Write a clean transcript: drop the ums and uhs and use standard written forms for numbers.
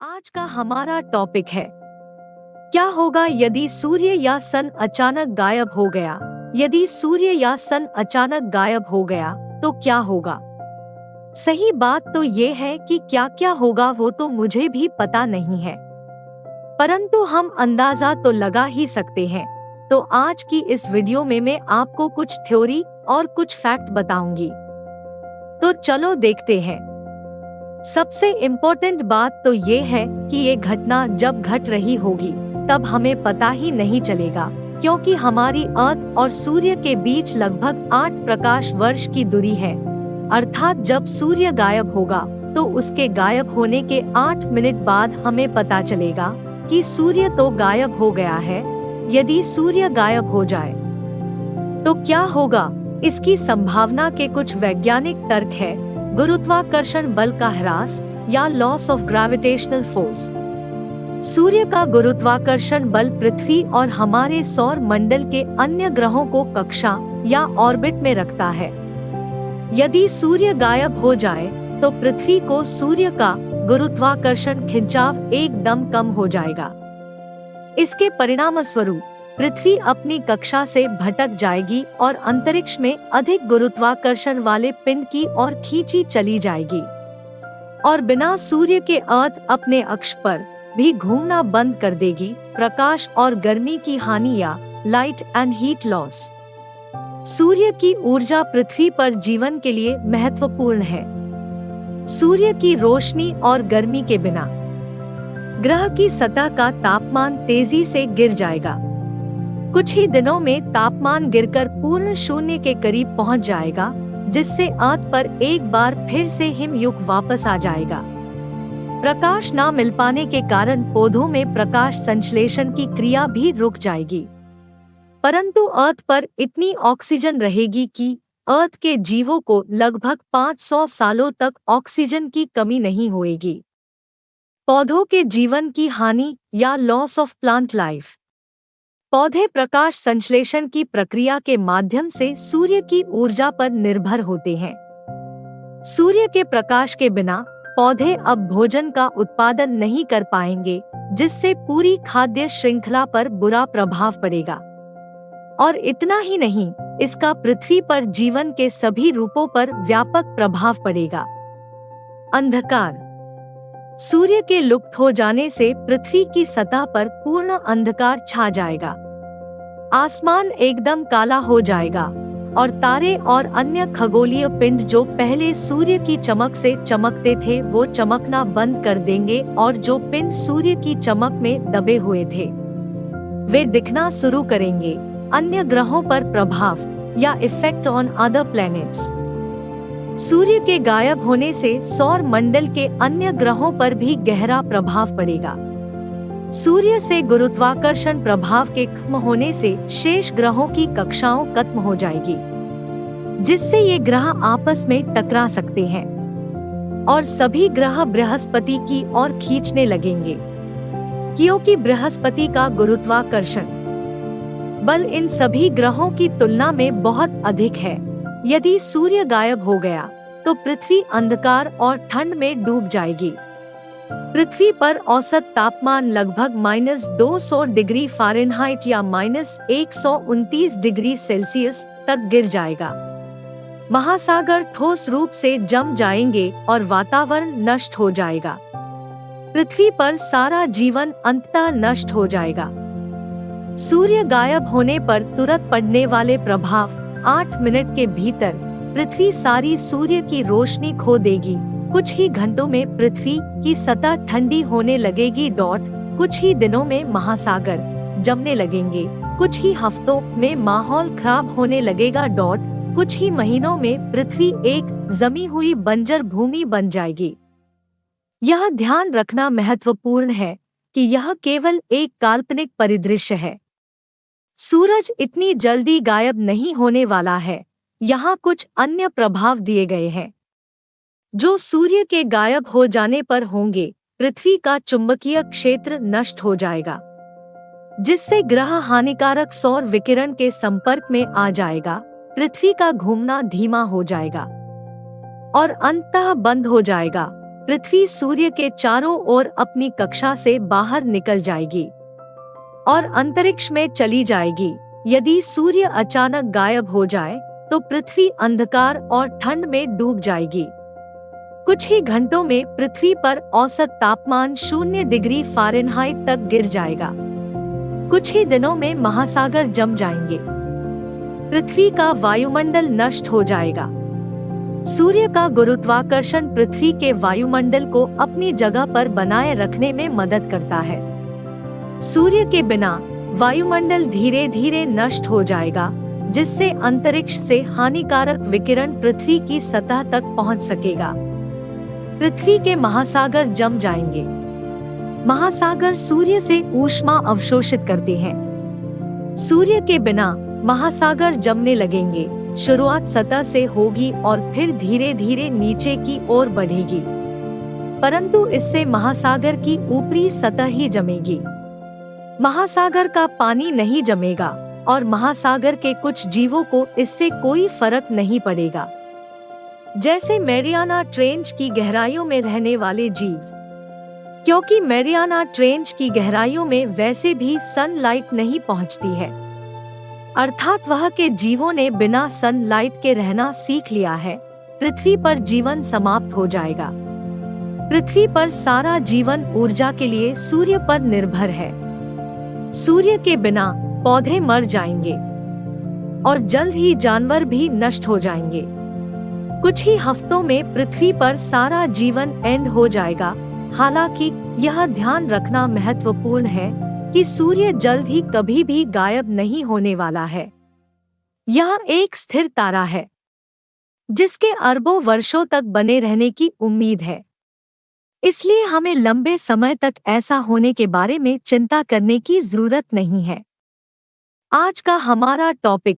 आज का हमारा टॉपिक है, क्या होगा यदि सूर्य या सन अचानक गायब हो गया। यदि सूर्य या सन अचानक गायब हो गया तो क्या होगा। सही बात तो ये है कि क्या क्या होगा वो तो मुझे भी पता नहीं है, परंतु हम अंदाजा तो लगा ही सकते हैं। तो आज की इस वीडियो में मैं आपको कुछ थ्योरी और कुछ फैक्ट बताऊंगी। तो चलो देखते हैं। सबसे इम्पोर्टेंट बात तो ये है कि ये घटना जब घट रही होगी तब हमें पता ही नहीं चलेगा, क्योंकि हमारी अर्थ और सूर्य के बीच लगभग 8 प्रकाश वर्ष की दूरी है। अर्थात जब सूर्य गायब होगा तो उसके गायब होने के 8 मिनट बाद हमें पता चलेगा कि सूर्य तो गायब हो गया है। यदि सूर्य गायब हो जाए तो क्या होगा, इसकी संभावना के कुछ वैज्ञानिक तर्क है। गुरुत्वाकर्षण बल का ह्रास या लॉस ऑफ ग्रेविटेशनल फोर्स। सूर्य का गुरुत्वाकर्षण बल पृथ्वी और हमारे सौर मंडल के अन्य ग्रहों को कक्षा या ऑर्बिट में रखता है। यदि सूर्य गायब हो जाए तो पृथ्वी को सूर्य का गुरुत्वाकर्षण खिंचाव एकदम कम हो जाएगा। इसके परिणामस्वरूप पृथ्वी अपनी कक्षा से भटक जाएगी और अंतरिक्ष में अधिक गुरुत्वाकर्षण वाले पिंड की ओर खींची चली जाएगी, और बिना सूर्य के अर्थ अपने अक्ष पर भी घूमना बंद कर देगी। प्रकाश और गर्मी की हानि या लाइट एंड हीट लॉस। सूर्य की ऊर्जा पृथ्वी पर जीवन के लिए महत्वपूर्ण है। सूर्य की रोशनी और गर्मी के बिना ग्रह की सतह का तापमान तेजी से गिर जाएगा। कुछ ही दिनों में तापमान गिरकर पूर्ण शून्य के करीब पहुंच जाएगा, जिससे अर्थ पर एक बार फिर से हिमयुग वापस आ जाएगा। प्रकाश न मिल पाने के कारण पौधों में प्रकाश संश्लेषण की क्रिया भी रुक जाएगी, परंतु अर्थ पर इतनी ऑक्सीजन रहेगी कि अर्थ के जीवों को लगभग 500 सालों तक ऑक्सीजन की कमी नहीं होएगी। पौधों के जीवन की हानि या लॉस ऑफ प्लांट लाइफ। पौधे प्रकाश संश्लेषण की प्रक्रिया के माध्यम से सूर्य की ऊर्जा पर निर्भर होते हैं। सूर्य के प्रकाश के बिना पौधे अब भोजन का उत्पादन नहीं कर पाएंगे, जिससे पूरी खाद्य श्रृंखला पर बुरा प्रभाव पड़ेगा। और इतना ही नहीं, इसका पृथ्वी पर जीवन के सभी रूपों पर व्यापक प्रभाव पड़ेगा। अंधकार। सूर्य के लुप्त हो जाने से पृथ्वी की सतह पर पूर्ण अंधकार छा जाएगा। आसमान एकदम काला हो जाएगा और तारे और अन्य खगोलीय पिंड जो पहले सूर्य की चमक से चमकते थे वो चमकना बंद कर देंगे, और जो पिंड सूर्य की चमक में दबे हुए थे वे दिखना शुरू करेंगे। अन्य ग्रहों पर प्रभाव या इफेक्ट ऑन अदर प्लैनेट्स। सूर्य के गायब होने से सौर मंडल के अन्य ग्रहों पर भी गहरा प्रभाव पड़ेगा। सूर्य से गुरुत्वाकर्षण प्रभाव के खत्म होने से शेष ग्रहों की कक्षाओं खत्म हो जाएगी, जिससे ये ग्रह आपस में टकरा सकते हैं और सभी ग्रह बृहस्पति की ओर खींचने लगेंगे, क्योंकि बृहस्पति का गुरुत्वाकर्षण बल इन सभी ग्रहों की तुलना में बहुत अधिक है। यदि सूर्य गायब हो गया तो पृथ्वी अंधकार और ठंड में डूब जाएगी। पृथ्वी पर औसत तापमान लगभग -200 डिग्री फ़ारेनहाइट या -129 डिग्री सेल्सियस तक गिर जाएगा। महासागर ठोस रूप से जम जाएंगे और वातावरण नष्ट हो जाएगा। पृथ्वी पर सारा जीवन अंततः नष्ट हो जाएगा। सूर्य गायब होने पर तुरंत पड़ने वाले प्रभाव। 8 मिनट के भीतर पृथ्वी सारी सूर्य की रोशनी खो देगी। कुछ ही घंटों में पृथ्वी की सतह ठंडी होने लगेगी। कुछ ही दिनों में महासागर जमने लगेंगे। कुछ ही हफ्तों में माहौल खराब होने लगेगा। कुछ ही महीनों में पृथ्वी एक जमी हुई बंजर भूमि बन जाएगी। यह ध्यान रखना महत्वपूर्ण है कि यह केवल एक काल्पनिक परिदृश्य है। सूरज इतनी जल्दी गायब नहीं होने वाला है। यहाँ कुछ अन्य प्रभाव दिए गए हैं जो सूर्य के गायब हो जाने पर होंगे। पृथ्वी का चुंबकीय क्षेत्र नष्ट हो जाएगा, जिससे ग्रह हानिकारक सौर विकिरण के संपर्क में आ जाएगा। पृथ्वी का घूमना धीमा हो जाएगा और अंततः बंद हो जाएगा। पृथ्वी सूर्य के चारों ओर अपनी कक्षा से बाहर निकल जाएगी और अंतरिक्ष में चली जाएगी। यदि सूर्य अचानक गायब हो जाए तो पृथ्वी अंधकार और ठंड में डूब जाएगी। कुछ ही घंटों में पृथ्वी पर औसत तापमान 0 डिग्री फ़ारेनहाइट तक गिर जाएगा। कुछ ही दिनों में महासागर जम जाएंगे। पृथ्वी का वायुमंडल नष्ट हो जाएगा। सूर्य का गुरुत्वाकर्षण पृथ्वी के वायुमंडल को अपनी जगह पर बनाए रखने में मदद करता है। सूर्य के बिना वायुमंडल धीरे धीरे नष्ट हो जाएगा, जिससे अंतरिक्ष से हानिकारक विकिरण पृथ्वी की सतह तक पहुंच सकेगा। पृथ्वी के महासागर जम जाएंगे। महासागर सूर्य से ऊष्मा अवशोषित करते हैं। सूर्य के बिना महासागर जमने लगेंगे। शुरुआत सतह से होगी और फिर धीरे धीरे नीचे की ओर बढ़ेगी, परंतु इससे महासागर की ऊपरी सतह ही जमेगी। महासागर का पानी नहीं जमेगा और महासागर के कुछ जीवों को इससे कोई फर्क नहीं पड़ेगा, जैसे मैरियाना ट्रेंच की गहराइयों में रहने वाले जीव, क्योंकि मैरियाना ट्रेंच की गहराइयों में वैसे भी सनलाइट नहीं पहुंचती है। अर्थात वह के जीवों ने बिना सनलाइट के रहना सीख लिया है। पृथ्वी पर जीवन समाप्त हो जाएगा। पृथ्वी पर सारा जीवन ऊर्जा के लिए सूर्य पर निर्भर है। सूर्य के बिना पौधे मर जाएंगे और जल्द ही जानवर भी नष्ट हो जाएंगे। कुछ ही हफ्तों में पृथ्वी पर सारा जीवन एंड हो जाएगा। हालांकि यह ध्यान रखना महत्वपूर्ण है कि सूर्य जल्द ही कभी भी गायब नहीं होने वाला है। यह एक स्थिर तारा है जिसके अरबों वर्षों तक बने रहने की उम्मीद है। इसलिए हमें लंबे समय तक ऐसा होने के बारे में चिंता करने की जरूरत नहीं है। आज का हमारा टॉपिक